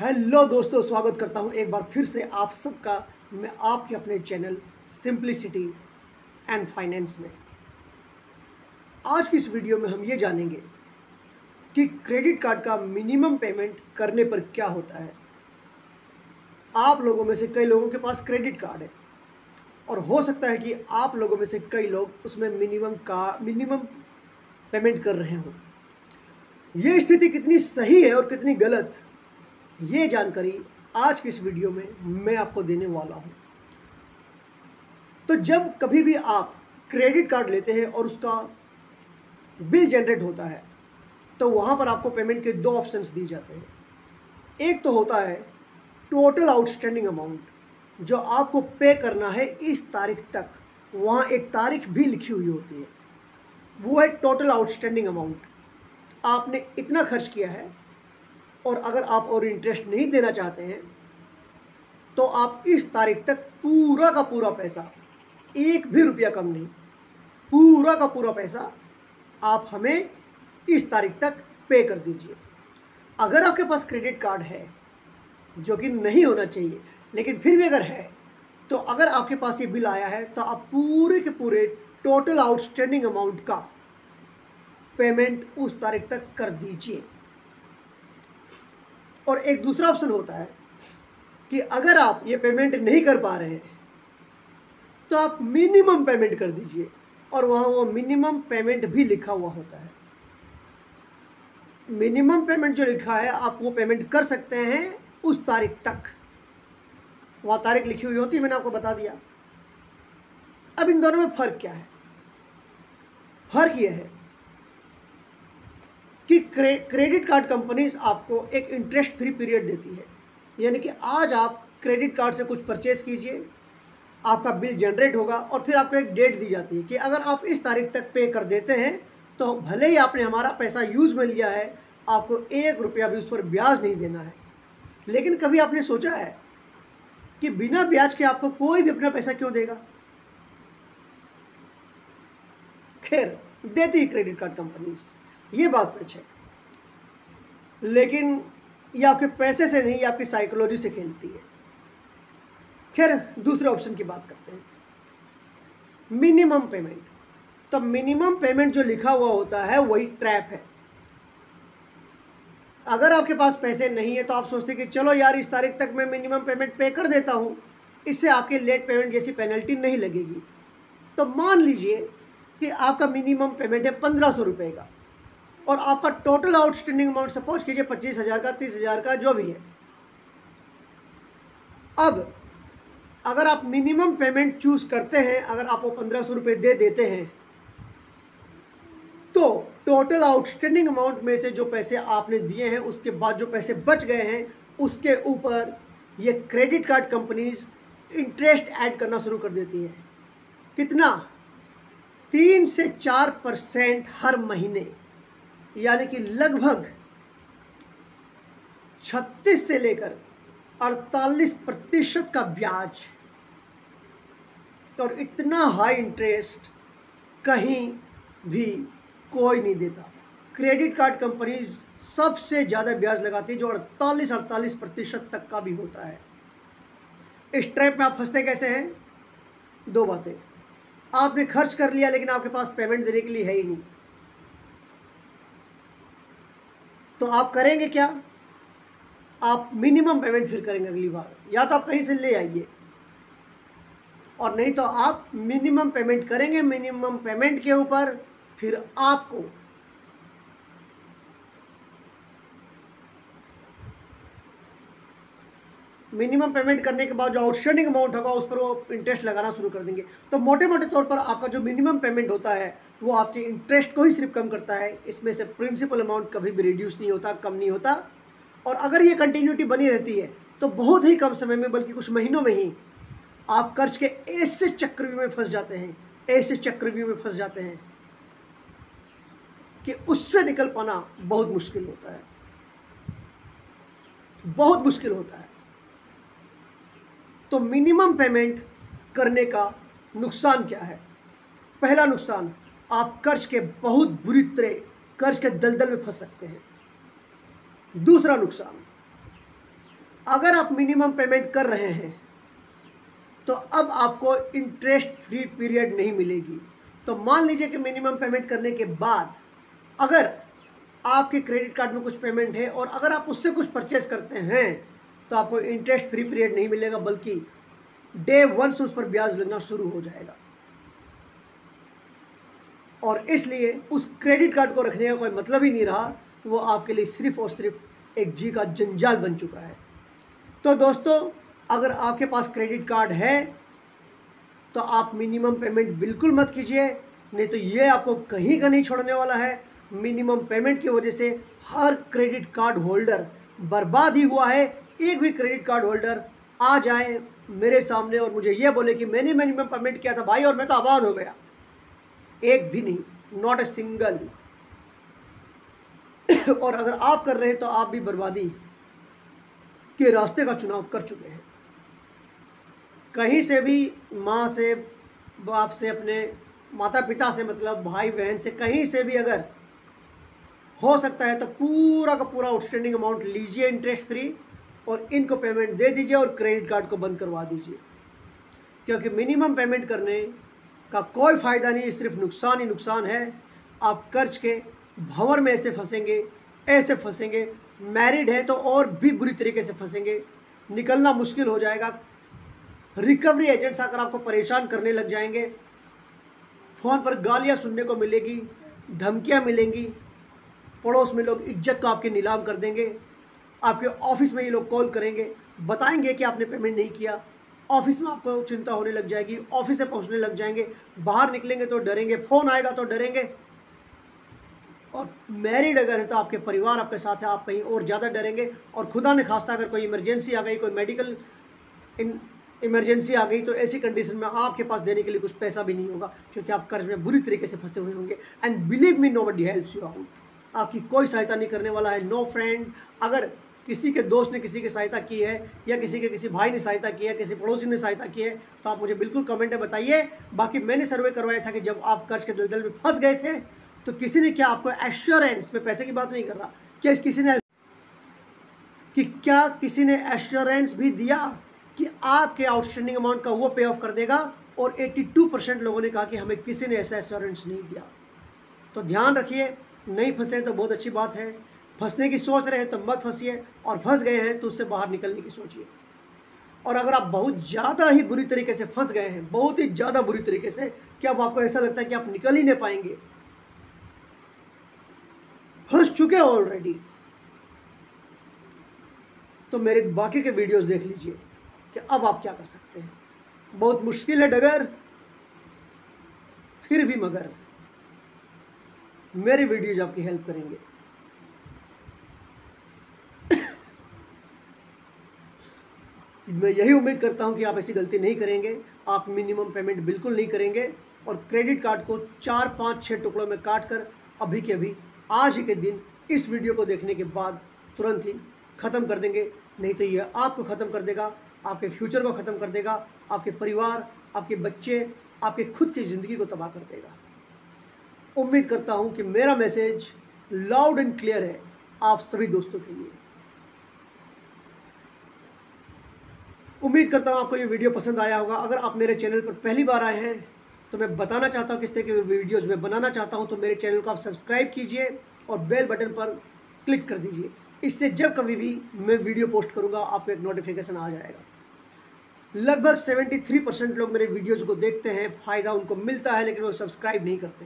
Hello दोस्तों, स्वागत करता हूं एक बार फिर से आप सबका मैं आपके अपने चैनल सिंप्लिसिटी एंड फाइनेंस में। आज की इस वीडियो में हम ये जानेंगे कि क्रेडिट कार्ड का मिनिमम पेमेंट करने पर क्या होता है। आप लोगों में से कई लोगों के पास क्रेडिट कार्ड है और हो सकता है कि आप लोगों में से कई लोग उसमें मिनिमम पेमेंट कर रहे हों। ये स्थिति कितनी सही है और कितनी गलत, ये जानकारी आज की इस वीडियो में मैं आपको देने वाला हूं। तो जब कभी भी आप क्रेडिट कार्ड लेते हैं और उसका बिल जनरेट होता है तो वहां पर आपको पेमेंट के दो ऑप्शंस दिए जाते हैं। एक तो होता है टोटल आउटस्टैंडिंग अमाउंट, जो आपको पे करना है इस तारीख तक। वहां एक तारीख भी लिखी हुई होती है, वो है टोटल आउटस्टैंडिंग अमाउंट। आपने इतना खर्च किया है और अगर आप और इंटरेस्ट नहीं देना चाहते हैं तो आप इस तारीख तक पूरा का पूरा पैसा, एक भी रुपया कम नहीं, पूरा का पूरा पैसा आप हमें इस तारीख तक पे कर दीजिए। अगर आपके पास क्रेडिट कार्ड है, जो कि नहीं होना चाहिए लेकिन फिर भी अगर है, तो अगर आपके पास ये बिल आया है तो आप पूरे के पूरे टोटल आउटस्टैंडिंग अमाउंट का पेमेंट उस तारीख तक कर दीजिए। और एक दूसरा ऑप्शन होता है कि अगर आप ये पेमेंट नहीं कर पा रहे हैं तो आप मिनिमम पेमेंट कर दीजिए, और वहाँ वो मिनिमम पेमेंट भी लिखा हुआ होता है। मिनिमम पेमेंट जो लिखा है आप वो पेमेंट कर सकते हैं उस तारीख तक, वहाँ तारीख लिखी हुई होती है, मैंने आपको बता दिया। अब इन दोनों में फ़र्क क्या है? फ़र्क ये है कि क्रेडिट कार्ड कंपनीज आपको एक इंटरेस्ट फ्री पीरियड देती है। यानी कि आज आप क्रेडिट कार्ड से कुछ परचेस कीजिए, आपका बिल जनरेट होगा और फिर आपको एक डेट दी जाती है कि अगर आप इस तारीख तक पे कर देते हैं तो भले ही आपने हमारा पैसा यूज़ में लिया है, आपको एक रुपया भी उस पर ब्याज नहीं देना है। लेकिन कभी आपने सोचा है कि बिना ब्याज के आपको कोई भी अपना पैसा क्यों देगा? खैर, देती है क्रेडिट कार्ड कंपनीज, ये बात सच है, लेकिन ये आपके पैसे से नहीं, ये आपकी साइकोलॉजी से खेलती है। खैर, दूसरे ऑप्शन की बात करते हैं, मिनिमम पेमेंट। तो मिनिमम पेमेंट जो लिखा हुआ होता है वही ट्रैप है। अगर आपके पास पैसे नहीं है तो आप सोचते कि चलो यार इस तारीख तक मैं मिनिमम पेमेंट पे कर देता हूँ, इससे आपके लेट पेमेंट जैसी पेनल्टी नहीं लगेगी। तो मान लीजिए कि आपका मिनिमम पेमेंट है 1500 रुपये का और आपका टोटल आउटस्टैंडिंग अमाउंट सपोज कीजिए 25,000 का, 30,000 का, जो भी है। अब अगर आप मिनिमम पेमेंट चूज़ करते हैं, अगर आप वो 1500 रुपये दे देते हैं, तो टोटल आउटस्टैंडिंग अमाउंट में से जो पैसे आपने दिए हैं उसके बाद जो पैसे बच गए हैं उसके ऊपर ये credit card companies interest add करना शुरू कर देती है। कितना? 3 से 4% हर महीने, यानी कि लगभग 36 से लेकर 48% का ब्याज। और इतना हाई इंटरेस्ट कहीं भी कोई नहीं देता। क्रेडिट कार्ड कंपनीज सबसे ज़्यादा ब्याज लगाती है, जो 48% तक का भी होता है। इस ट्रैप में आप फंसते कैसे हैं? दो बातें, आपने खर्च कर लिया लेकिन आपके पास पेमेंट देने के लिए है ही नहीं, तो आप करेंगे क्या? आप मिनिमम पेमेंट फिर करेंगे अगली बार, या तो आप कहीं से ले आइए, और नहीं तो आप मिनिमम पेमेंट करेंगे। मिनिमम पेमेंट के ऊपर फिर आपको मिनिमम पेमेंट करने के बाद जो आउटस्टैंडिंग अमाउंट होगा उस पर वो इंटरेस्ट लगाना शुरू कर देंगे। तो मोटे मोटे तौर पर आपका जो मिनिमम पेमेंट होता है वो आपके इंटरेस्ट को ही सिर्फ कम करता है, इसमें से प्रिंसिपल अमाउंट कभी भी रिड्यूस नहीं होता, कम नहीं होता। और अगर ये कंटिन्यूटी बनी रहती है तो बहुत ही कम समय में, बल्कि कुछ महीनों में ही आप कर्ज के ऐसे चक्रव्यूह में फंस जाते हैं, ऐसे चक्रव्यूह में फंस जाते हैं कि उससे निकल पाना बहुत मुश्किल होता है, बहुत मुश्किल होता है। तो मिनिमम पेमेंट करने का नुकसान क्या है? पहला नुकसान, आप कर्ज के बहुत बुरी तरह कर्ज के दलदल में फंस सकते हैं। दूसरा नुकसान, अगर आप मिनिमम पेमेंट कर रहे हैं तो अब आपको इंटरेस्ट फ्री पीरियड नहीं मिलेगी। तो मान लीजिए कि मिनिमम पेमेंट करने के बाद अगर आपके क्रेडिट कार्ड में कुछ पेमेंट है और अगर आप उससे कुछ परचेज करते हैं तो आपको इंटरेस्ट फ्री पीरियड नहीं मिलेगा, बल्कि डे 1 से उस पर ब्याज लगना शुरू हो जाएगा। और इसलिए उस क्रेडिट कार्ड को रखने का कोई मतलब ही नहीं रहा, वो आपके लिए सिर्फ और सिर्फ एक जी का जंजाल बन चुका है। तो दोस्तों, अगर आपके पास क्रेडिट कार्ड है तो आप मिनिमम पेमेंट बिल्कुल मत कीजिए, नहीं तो ये आपको कहीं का नहीं छोड़ने वाला है। मिनिमम पेमेंट की वजह से हर क्रेडिट कार्ड होल्डर बर्बाद ही हुआ है। एक भी क्रेडिट कार्ड होल्डर आ जाए मेरे सामने और मुझे ये बोले कि मैंने मिनिमम पेमेंट किया था भाई और मैं तो आबाद हो गया, एक भी नहीं, नॉट ए सिंगल। और अगर आप कर रहे हैं तो आप भी बर्बादी के रास्ते का चुनाव कर चुके हैं। कहीं से भी, माँ से, बाप से, अपने माता पिता से, मतलब भाई बहन से, कहीं से भी अगर हो सकता है तो पूरा का पूरा आउटस्टैंडिंग अमाउंट लीजिए इंटरेस्ट फ्री और इनको पेमेंट दे दीजिए और क्रेडिट कार्ड को बंद करवा दीजिए। क्योंकि मिनिमम पेमेंट करने का कोई फ़ायदा नहीं, सिर्फ नुकसान ही नुकसान है। आप कर्ज के भंवर में ऐसे फंसेंगे, मैरिड है तो और भी बुरी तरीके से फंसेंगे, निकलना मुश्किल हो जाएगा। रिकवरी एजेंट्स आकर आपको परेशान करने लग जाएंगे, फ़ोन पर गालियां सुनने को मिलेगी, धमकियां मिलेंगी, पड़ोस में लोग इज्जत को आपके नीलाम कर देंगे, आपके ऑफिस में ये लोग कॉल करेंगे, बताएंगे कि आपने पेमेंट नहीं किया, ऑफिस में आपको चिंता होने लग जाएगी, ऑफिस से पहुंचने लग जाएंगे, बाहर निकलेंगे तो डरेंगे, फ़ोन आएगा तो डरेंगे। और मैरिड अगर है तो आपके परिवार आपके साथ है, आप कहीं और ज़्यादा डरेंगे। और खुदा न खास्ता अगर कोई इमरजेंसी आ गई, कोई मेडिकल इमरजेंसी आ गई, तो ऐसी कंडीशन में आपके पास देने के लिए कुछ पैसा भी नहीं होगा, क्योंकि आप कर्ज में बुरी तरीके से फंसे हुए होंगे। And believe me, nobody helps you out. आपकी कोई सहायता नहीं करने वाला है, नो फ्रेंड। अगर किसी के दोस्त ने किसी की सहायता की है या किसी भाई ने सहायता की है, किसी पड़ोसी ने सहायता की है, तो आप मुझे बिल्कुल कमेंट में बताइए। बाकी मैंने सर्वे करवाया था कि जब आप कर्ज के दलदल में फंस गए थे तो किसी ने क्या आपको एश्योरेंस, में पैसे की बात नहीं कर रहा, क्या किसी ने एश्योरेंस भी दिया कि आपके आउटस्टैंडिंग अमाउंट का वो पे ऑफ कर देगा? और 82% लोगों ने कहा कि हमें किसी ने ऐसा एश्योरेंस नहीं दिया। तो ध्यान रखिए, नहीं फंसे तो बहुत अच्छी बात है, फंसने की सोच रहे हैं तो मत फंसिए, और फंस गए हैं तो उससे बाहर निकलने की सोचिए। और अगर आप बहुत ज़्यादा ही बुरी तरीके से फंस गए हैं, बहुत ही ज़्यादा बुरी तरीके से, कि अब आपको ऐसा लगता है कि आप निकल ही नहीं पाएंगे, फंस चुके हो ऑलरेडी, तो मेरे बाकी के वीडियोस देख लीजिए कि अब आप क्या कर सकते हैं। बहुत मुश्किल है डगर, फिर भी मगर मेरे वीडियोज आपकी हेल्प करेंगे। मैं यही उम्मीद करता हूं कि आप ऐसी गलती नहीं करेंगे, आप मिनिमम पेमेंट बिल्कुल नहीं करेंगे और क्रेडिट कार्ड को 4, 5, 6 टुकड़ों में काट कर अभी के अभी, आज ही के दिन, इस वीडियो को देखने के बाद तुरंत ही ख़त्म कर देंगे। नहीं तो ये आपको ख़त्म कर देगा, आपके फ्यूचर को ख़त्म कर देगा, आपके परिवार, आपके बच्चे, आपके खुद की ज़िंदगी को तबाह कर देगा। उम्मीद करता हूं कि मेरा मैसेज लाउड एंड क्लियर है आप सभी दोस्तों के लिए। उम्मीद करता हूं आपको ये वीडियो पसंद आया होगा। अगर आप मेरे चैनल पर पहली बार आए हैं तो मैं बताना चाहता हूं किस तरह के वीडियोज़ मैं बनाना चाहता हूं, तो मेरे चैनल को आप सब्सक्राइब कीजिए और बेल बटन पर क्लिक कर दीजिए। इससे जब कभी भी मैं वीडियो पोस्ट करूंगा आपको एक नोटिफिकेशन आ जाएगा। लगभग 73% लोग मेरे वीडियोज़ को देखते हैं, फ़ायदा उनको मिलता है, लेकिन वो सब्सक्राइब नहीं करते।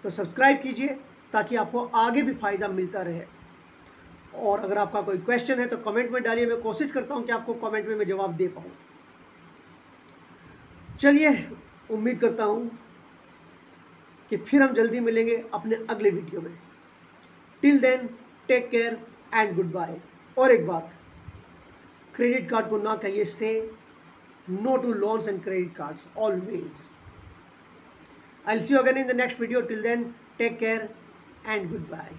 तो सब्सक्राइब कीजिए ताकि आपको आगे भी फ़ायदा मिलता रहे। और अगर आपका कोई क्वेश्चन है तो कमेंट में डालिए, मैं कोशिश करता हूं कि आपको कमेंट में मैं जवाब दे पाऊँ। चलिए, उम्मीद करता हूं कि फिर हम जल्दी मिलेंगे अपने अगले वीडियो में। Till then, take care and good bye. और एक बात, क्रेडिट कार्ड को ना कहिए say no to loans and credit cards always. I'll see you again in the next video. Till then, take care and goodbye.